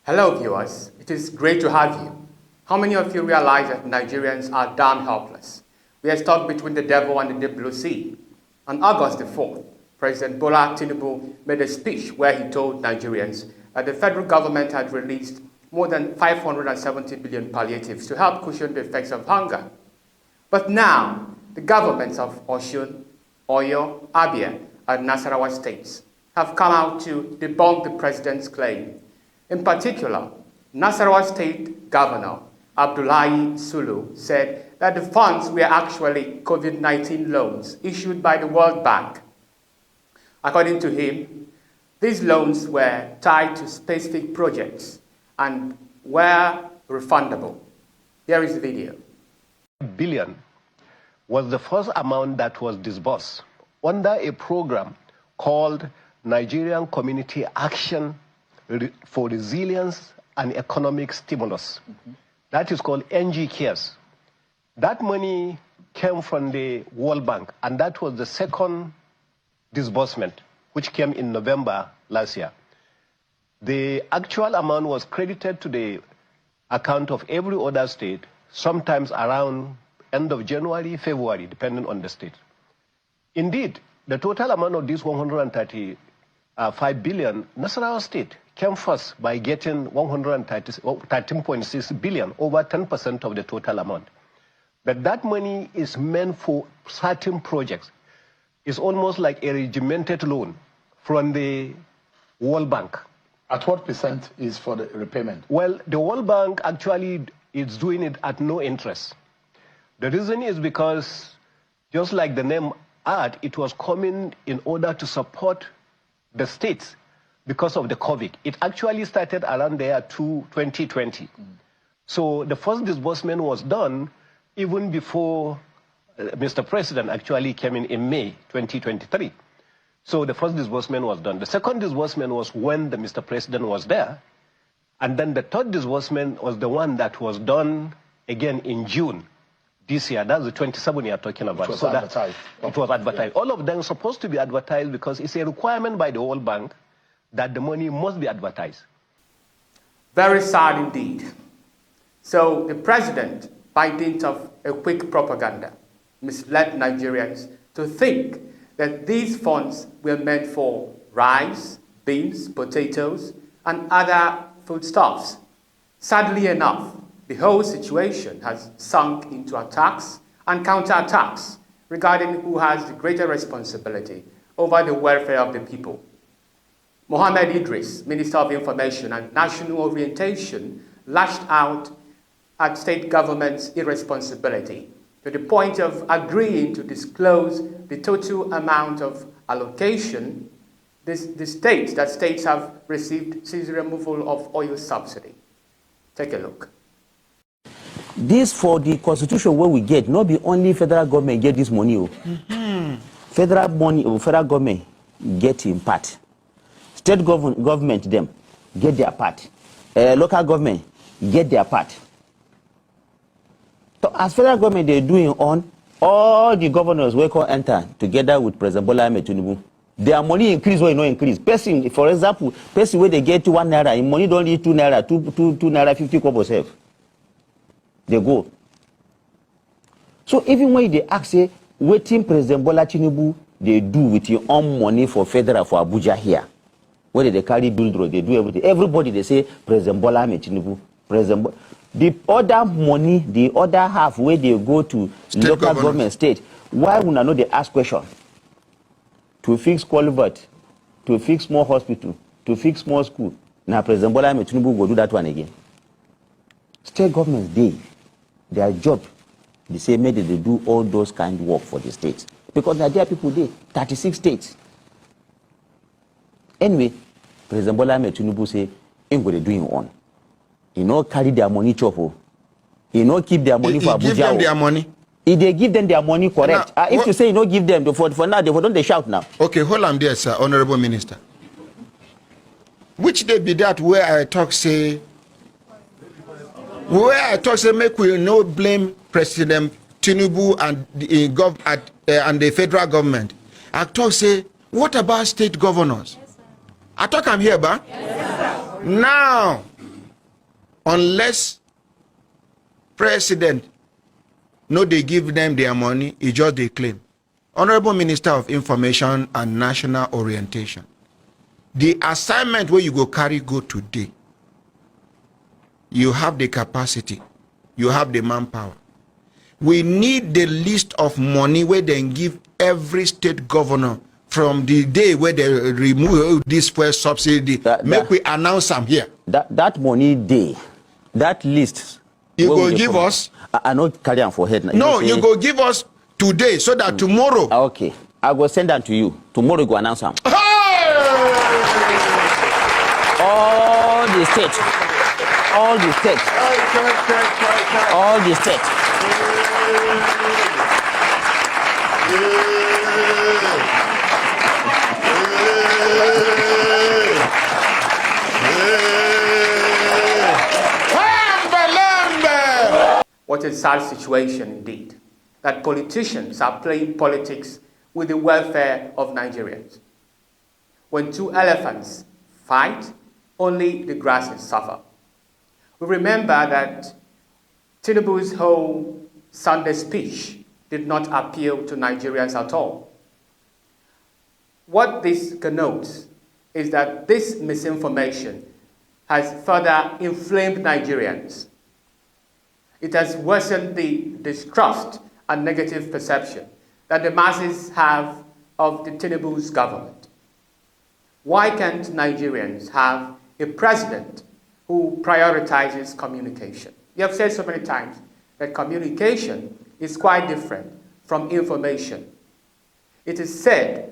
Hello viewers, it is great to have you. How many of you realize that Nigerians are damn helpless? We are stuck between the devil and the deep blue sea. On August the 4th, President Bola Tinubu made a speech where he told Nigerians that the federal government had released more than 570 billion palliatives to help cushion the effects of hunger. But now, the governments of Osun, Oyo, Abia, and Nasarawa states have come out to debunk the president's claim. In particular, Nasarawa State Governor Abdullahi Sulu said that the funds were actually COVID-19 loans issued by the World Bank. According to him, these loans were tied to specific projects and were refundable. Here is the video. Billion was the first amount that was disbursed under a program called Nigerian Community Action for Resilience and Economic Stimulus. That is called NG Cares. That money came from the World Bank, and that was the second disbursement, which came in November last year. The actual amount was credited to the account of every other state, sometimes around end of January, February, depending on the state. Indeed, the total amount of this 135 billion, Nasarawa State came first by getting 13.6 billion, over 10% of the total amount. But that money is meant for certain projects. It's almost like a regimented loan from the World Bank. At what percent is for the repayment? Well, the World Bank actually is doing it at no interest. The reason is because, just like the name ad, it was coming in order to support the states because of the COVID. It actually started around there to 2020. So the first disbursement was done even before Mr. President actually came in May 2023. So the first disbursement was done. The second disbursement was when the Mr. President was there. And then the third disbursement was the one that was done again in June this year. That's the 27 you're talking about. It was advertised. It was advertised. Yeah. All of them supposed to be advertised because it's a requirement by the World Bank that the money must be advertised. Very sad indeed. So the president, by dint of a quick propaganda, misled Nigerians to think that these funds were meant for rice, beans, potatoes, and other foodstuffs. Sadly enough, the whole situation has sunk into attacks and counterattacks regarding who has the greater responsibility over the welfare of the people. Mohammed Idris, Minister of Information and National Orientation, lashed out at state government's irresponsibility to the point of agreeing to disclose the total amount of allocation the states have received since the removal of oil subsidy. Take a look. This for the constitution where we get, not be only federal government get this money. Federal money, federal government get in part. State government them get their part. Local government get their part. So as federal government they're doing on, all the governors will come enter together with President Bola Ahmed Tinubu. Their money increase or no increase. Person, for example, person where they get to 1 naira, in money don't need 2 naira, 2 naira 50 kobo save. They go. So even when they ask, say, waiting President Bola Tinubu, they do with your own money for federal, for Abuja here. Where they carry build road, they do everything. Everybody, they say, President Bola Ahmed Tinubu, the other money, the other half, where they go to state local government, state, why would I know they ask question? To fix culvert, to fix small hospital, to fix small school. Now President Bola Ahmed Tinubu will do that one again. State governments, their job, they say maybe they do all those kind of work for the states. Because there are people there, 36 states. Anyway, President Bola Ahmed Tinubu say, ain't what they doing on. You know, carry their money chop. You know, keep their money for Abuja. Give them their money. If they give them their money, correct. Now, if you say you don't give them, for now, they shout now. Okay, hold on there, sir, Honorable Minister. Which day be that where I talk say, make we no blame President Tinubu and the federal government. I talk say, what about state governors? I talk I'm here, ba? Yes, now, unless president no they give them their money, it just they claim. Honorable Minister of Information and National Orientation, the assignment where you go carry go today, you have the capacity, you have the manpower. We need the list of money where they give every state governor from the day where they remove this first subsidy. Make we announce them here. That money day, that list. You go give us. I not carry on for head. No, you go give us today so that tomorrow. Okay, I will send that to you. Tomorrow you go announce them. Hey! All the states. All the states. All the states. What a sad situation indeed, that politicians are playing politics with the welfare of Nigerians. When two elephants fight, only the grasses suffer. We remember that Tinubu's whole Sunday speech did not appeal to Nigerians at all. What this connotes is that this misinformation has further inflamed Nigerians. It has worsened the distrust and negative perception that the masses have of the Tinubu's government. Why can't Nigerians have a president who prioritizes communication? You have said so many times that communication is quite different from information. It is said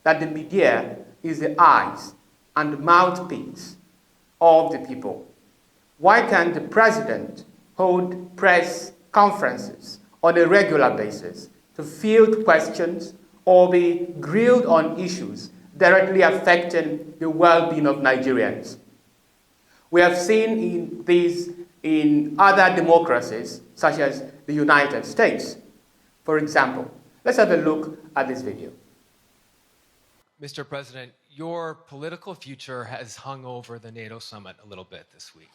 that the media is the eyes and the mouthpiece of the people. Why can't the president hold press conferences on a regular basis to field questions or be grilled on issues directly affecting the well-being of Nigerians? We have seen in other democracies, such as the United States. For example, let's have a look at this video. Mr. President, your political future has hung over the NATO summit a little bit this week.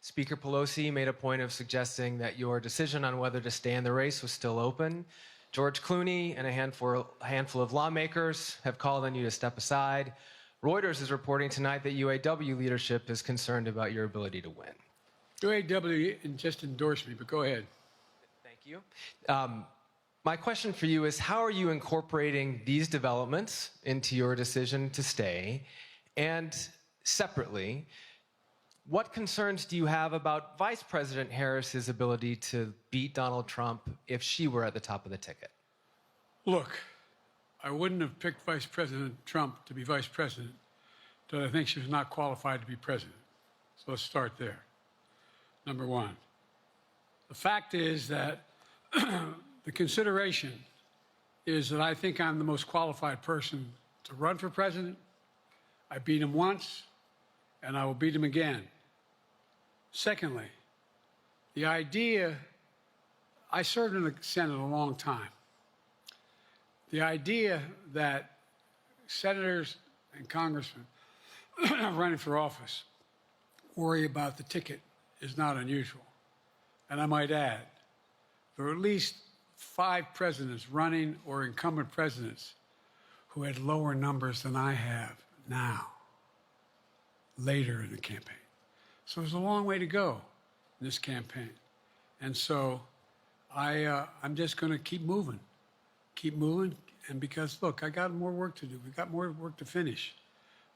Speaker Pelosi made a point of suggesting that your decision on whether to stay in the race was still open. George Clooney and a handful of lawmakers have called on you to step aside. Reuters is reporting tonight that UAW leadership is concerned about your ability to win. UAW just endorsed me, but go ahead. Thank you. My question for you is, how are you incorporating these developments into your decision to stay? And separately, what concerns do you have about Vice President Harris's ability to beat Donald Trump if she were at the top of the ticket? Look, I wouldn't have picked Vice President Trump to be vice president until I think she was not qualified to be president. So let's start there. Number one, the fact is that the consideration is that I think I'm the most qualified person to run for president. I beat him once, and I will beat him again. Secondly, the idea, I served in the Senate a long time. The idea that senators and congressmen running for office worry about the ticket is not unusual. And I might add, there are at least 5 presidents running or incumbent presidents who had lower numbers than I have now, later in the campaign. So there's a long way to go in this campaign. And so I'm just going to keep moving. And because, look, I got more work to do. We've got more work to finish.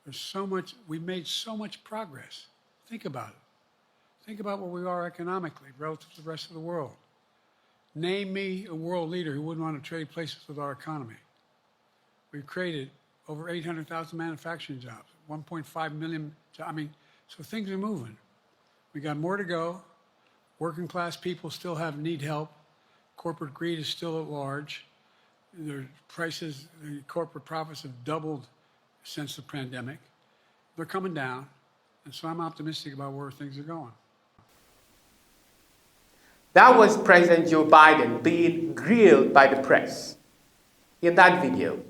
There's so much, we've made so much progress. Think about it. Think about where we are economically relative to the rest of the world. Name me a world leader who wouldn't want to trade places with our economy. We've created over 800,000 manufacturing jobs, 1.5 million jobs. I mean, so things are moving. We got more to go. Working class people still need help. Corporate greed is still at large. The prices, the corporate profits have doubled since the pandemic. They're coming down. And so I'm optimistic about where things are going. That was President Joe Biden being grilled by the press. In that video,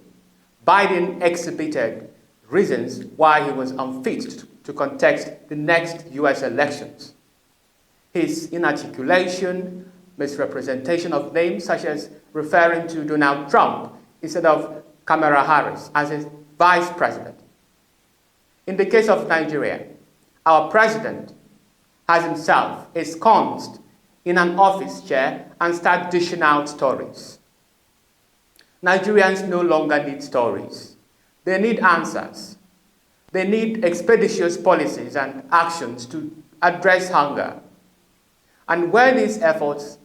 Biden exhibited reasons why he was unfit to contest the next US elections. His inarticulation, misrepresentation of names, such as referring to Donald Trump instead of Kamala Harris as his vice president. In the case of Nigeria, our president has himself ensconced in an office chair and start dishing out stories. Nigerians no longer need stories. They need answers. They need expeditious policies and actions to address hunger. And where these efforts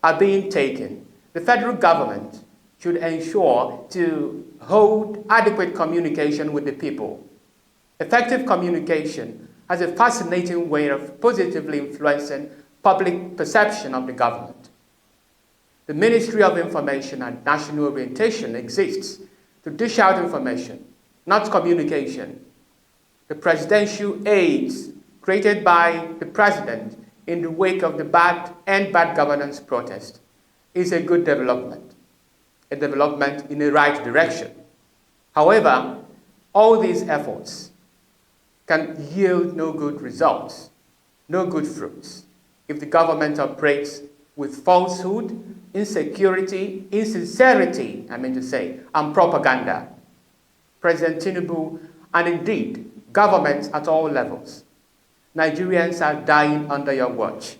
are being taken, the federal government should ensure to hold adequate communication with the people. Effective communication has a fascinating way of positively influencing public perception of the government. The Ministry of Information and National Orientation exists to dish out information, not communication. The presidential aids created by the president in the wake of the bad governance protest is a good development, a development in the right direction. However, all these efforts can yield no good results, no good fruits, if the government operates with falsehood, insecurity, insincerity, and propaganda. President Tinubu, and indeed governments at all levels, Nigerians are dying under your watch.